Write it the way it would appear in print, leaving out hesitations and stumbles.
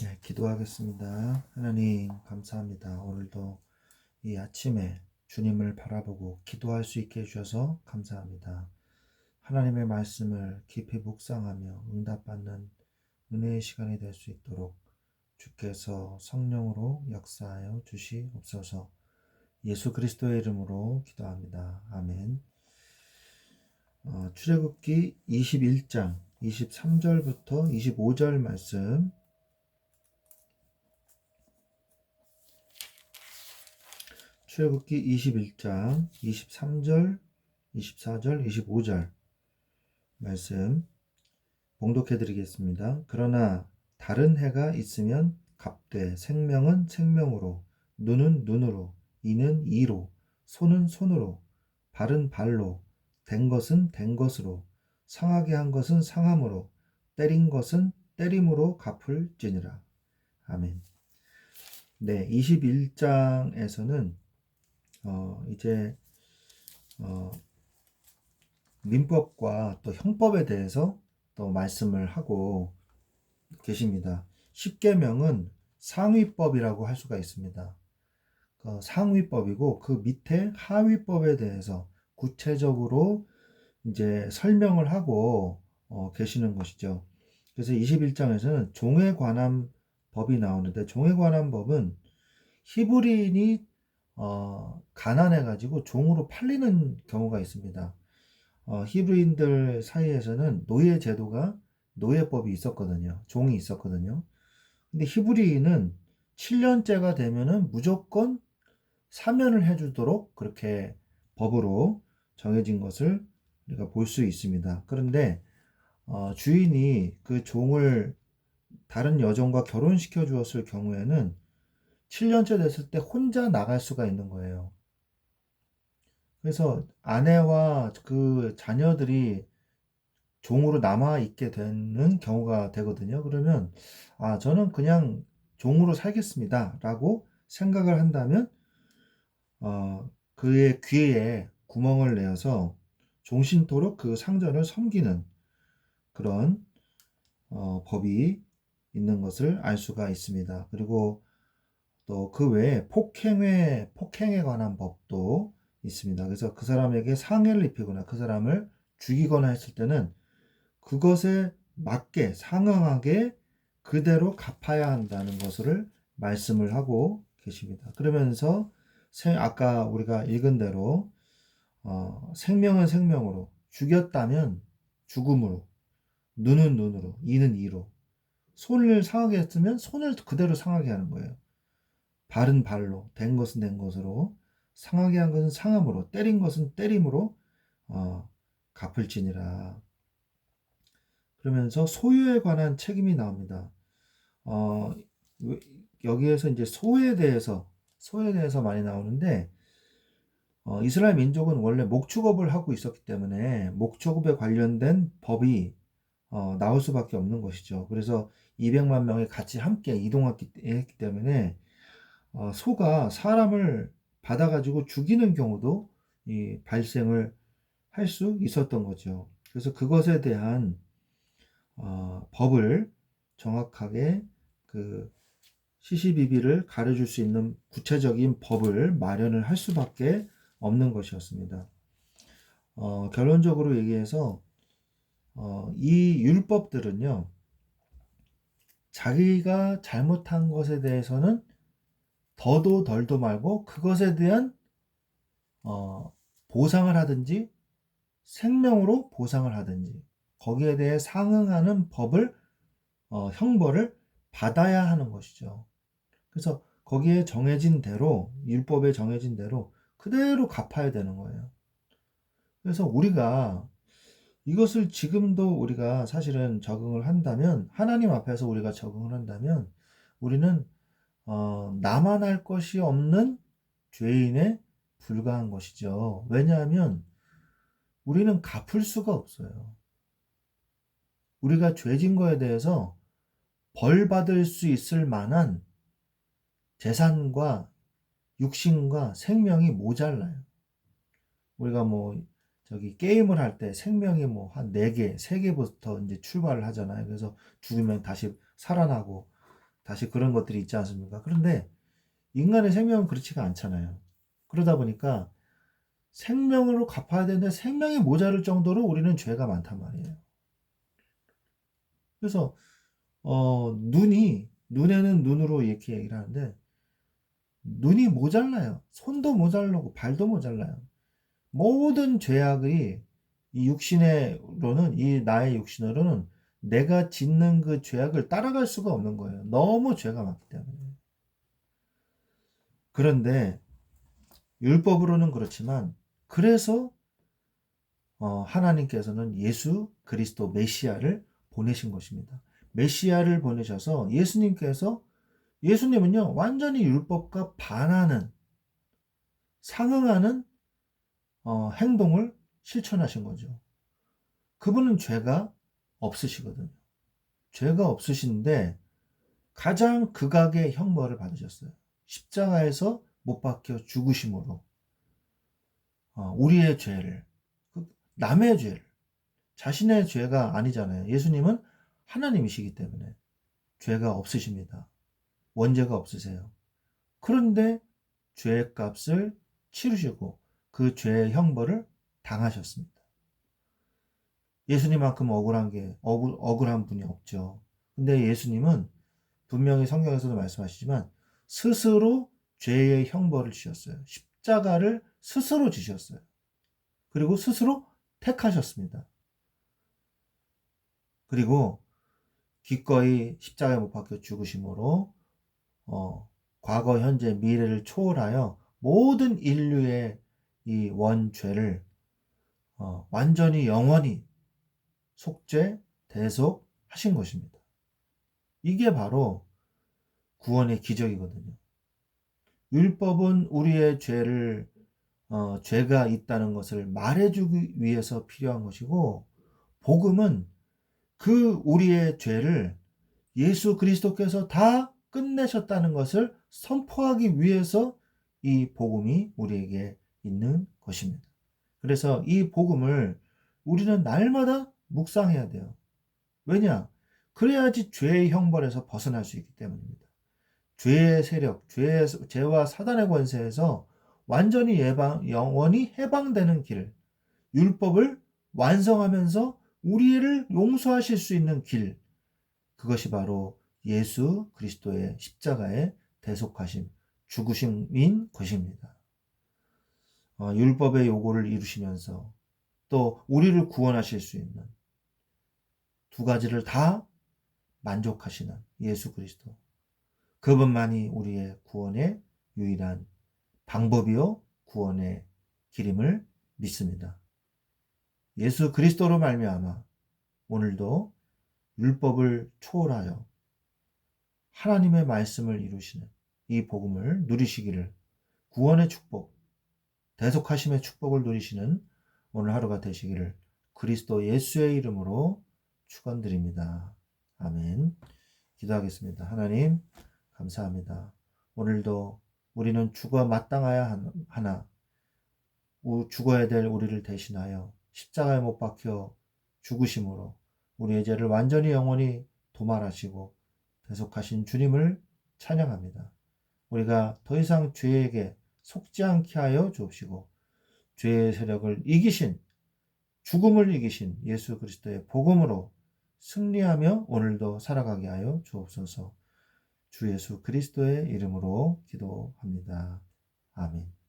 네, 기도하겠습니다. 하나님, 감사합니다. 오늘도 이 아침에 주님을 바라보고 기도할 수 있게 해주셔서 감사합니다. 하나님의 말씀을 깊이 묵상하며 응답받는 은혜의 시간이 될 수 있도록 주께서 성령으로 역사하여 주시옵소서. 예수 그리스도의 이름으로 기도합니다. 아멘. 출애굽기 21장 23절부터 25절 말씀, 출애굽기 21장 23절, 24절, 25절 말씀 봉독해 드리겠습니다. 그러나 다른 해가 있으면 갑되 생명은 생명으로, 눈은 눈으로, 이는 이로, 손은 손으로, 발은 발로, 된 것은 된 것으로, 상하게 한 것은 상함으로, 때린 것은 때림으로 갚을지니라. 아멘. 네, 21장에서는 이제 어, 민법과 또 형법에 대해서 또 말씀을 하고 계십니다. 십계명은 상위법이라고 할 수가 있습니다. 그 상위법이고 그 밑에 하위법에 대해서 구체적으로 이제 설명을 하고 계시는 것이죠. 그래서 21장에서는 종에 관한 법이 나오는데, 종에 관한 법은 히브리인이 가난해 가지고 종으로 팔리는 경우가 있습니다. 히브리인들 사이에서는 노예 제도가, 노예법이 있었거든요. 종이 있었거든요. 근데 히브리인은 7년째가 되면은 무조건 사면을 해주도록 그렇게 법으로 정해진 것을 우리가 볼 수 있습니다. 그런데 주인이 그 종을 다른 여종과 결혼시켜 주었을 경우에는 7년째 됐을 때 혼자 나갈 수가 있는 거예요. 그래서 아내와 그 자녀들이 종으로 남아 있게 되는 경우가 되거든요. 그러면 저는 그냥 종으로 살겠습니다 라고 생각을 한다면 그의 귀에 구멍을 내어서 종신토록 그 상전을 섬기는 그런 법이 있는 것을 알 수가 있습니다. 그리고 또 그 외에 폭행에 관한 법도 있습니다. 그래서 그 사람에게 상해를 입히거나 그 사람을 죽이거나 했을 때는 그것에 맞게 상응하게 그대로 갚아야 한다는 것을 말씀을 하고 계십니다. 그러면서 아까 우리가 읽은 대로 생명은 생명으로, 죽였다면 죽음으로, 눈은 눈으로, 이는 이로, 손을 상하게 했으면 손을 그대로 상하게 하는 거예요. 발은 발로, 된 것은 된 것으로, 상하게 한 것은 상함으로, 때린 것은 때림으로 갚을지니라. 그러면서 소유에 관한 책임이 나옵니다. 어, 여기에서 이제 소에 대해서 많이 나오는데, 이스라엘 민족은 원래 목축업을 하고 있었기 때문에 목축업에 관련된 법이 나올 수밖에 없는 것이죠. 그래서 200만 명이 같이 함께 이동했기 때문에 소가 사람을 받아가지고 죽이는 경우도 발생을 할 수 있었던 거죠. 그래서 그것에 대한 법을 정확하게 그 시시비비를 가려줄 수 있는 구체적인 법을 마련을 할 수밖에 없는 것이었습니다. 결론적으로 얘기해서 이 율법들은요, 자기가 잘못한 것에 대해서는 더도 덜도 말고 그것에 대한 보상을 하든지 생명으로 보상을 하든지 거기에 대해 상응하는 법을 형벌을 받아야 하는 것이죠. 그래서 거기에 정해진 대로, 율법에 정해진 대로 그대로 갚아야 되는 거예요. 그래서 우리가 이것을 지금도 우리가 사실은 적응을 한다면, 하나님 앞에서 우리가 적응을 한다면 우리는 나만 할 것이 없는 죄인에 불과한 것이죠. 왜냐하면 우리는 갚을 수가 없어요. 우리가 죄진 거에 대해서 벌 받을 수 있을 만한 재산과 육신과 생명이 모자라요. 우리가 뭐 저기 게임을 할 때 생명이 뭐 한 4개, 3개부터 이제 출발을 하잖아요. 그래서 죽으면 다시 살아나고 다시 그런 것들이 있지 않습니까? 그런데 인간의 생명은 그렇지가 않잖아요. 그러다 보니까 생명으로 갚아야 되는데 생명이 모자랄 정도로 우리는 죄가 많단 말이에요. 그래서 눈에는 눈으로 이렇게 얘기를 하는데 눈이 모자라요. 손도 모자라고 발도 모자라요. 모든 죄악이 이 육신으로는 이 나의 육신으로는 내가 짓는 그 죄악을 따라갈 수가 없는 거예요. 너무 죄가 많기 때문에. 그런데 율법으로는 그렇지만 그래서 하나님께서는 예수 그리스도 메시아를 보내신 것입니다. 메시아를 보내셔서 예수님은요 완전히 율법과 반하는 상응하는 행동을 실천하신 거죠. 그분은 죄가 없으시거든요. 죄가 없으신데 가장 극악의 형벌을 받으셨어요. 십자가에서 못 박혀 죽으심으로 우리의 죄를, 남의 죄를, 자신의 죄가 아니잖아요. 예수님은 하나님이시기 때문에 죄가 없으십니다. 원죄가 없으세요. 그런데 죄의 값을 치르시고 그 죄의 형벌을 당하셨습니다. 예수님만큼 억울한 분이 없죠. 근데 예수님은 분명히 성경에서도 말씀하시지만 스스로 죄의 형벌을 지셨어요. 십자가를 스스로 지셨어요. 그리고 스스로 택하셨습니다. 그리고 기꺼이 십자가에 못 박혀 죽으심으로 과거, 현재, 미래를 초월하여 모든 인류의 이 원죄를 완전히 영원히 속죄, 대속하신 것입니다. 이게 바로 구원의 기적이거든요. 율법은 우리의 죄가 있다는 것을 말해주기 위해서 필요한 것이고, 복음은 그 우리의 죄를 예수 그리스도께서 다 끝내셨다는 것을 선포하기 위해서 이 복음이 우리에게 있는 것입니다. 그래서 이 복음을 우리는 날마다 묵상해야 돼요. 왜냐? 그래야지 죄의 형벌에서 벗어날 수 있기 때문입니다. 죄의 세력, 죄와 사단의 권세에서 완전히 영원히 해방되는 길, 율법을 완성하면서 우리를 용서하실 수 있는 길, 그것이 바로 예수 그리스도의 십자가의 대속하심, 죽으심인 것입니다. 율법의 요구를 이루시면서 또 우리를 구원하실 수 있는 두 가지를 다 만족하시는 예수 그리스도. 그분만이 우리의 구원의 유일한 방법이요 구원의 길임을 믿습니다. 예수 그리스도로 말미암아 오늘도 율법을 초월하여 하나님의 말씀을 이루시는 이 복음을 누리시기를, 구원의 축복, 대속하심의 축복을 누리시는 오늘 하루가 되시기를 그리스도 예수의 이름으로 축원드립니다. 아멘. 기도하겠습니다. 하나님 감사합니다. 오늘도 우리는 죽어 마땅하야 하나 죽어야 될 우리를 대신하여 십자가에 못 박혀 죽으심으로 우리의 죄를 완전히 영원히 도말하시고 대속하신 주님을 찬양합니다. 우리가 더 이상 죄에게 속지 않게 하여 주옵시고 죄의 세력을 이기신, 죽음을 이기신 예수 그리스도의 복음으로 승리하며 오늘도 살아가게 하여 주옵소서. 주 예수 그리스도의 이름으로 기도합니다. 아멘.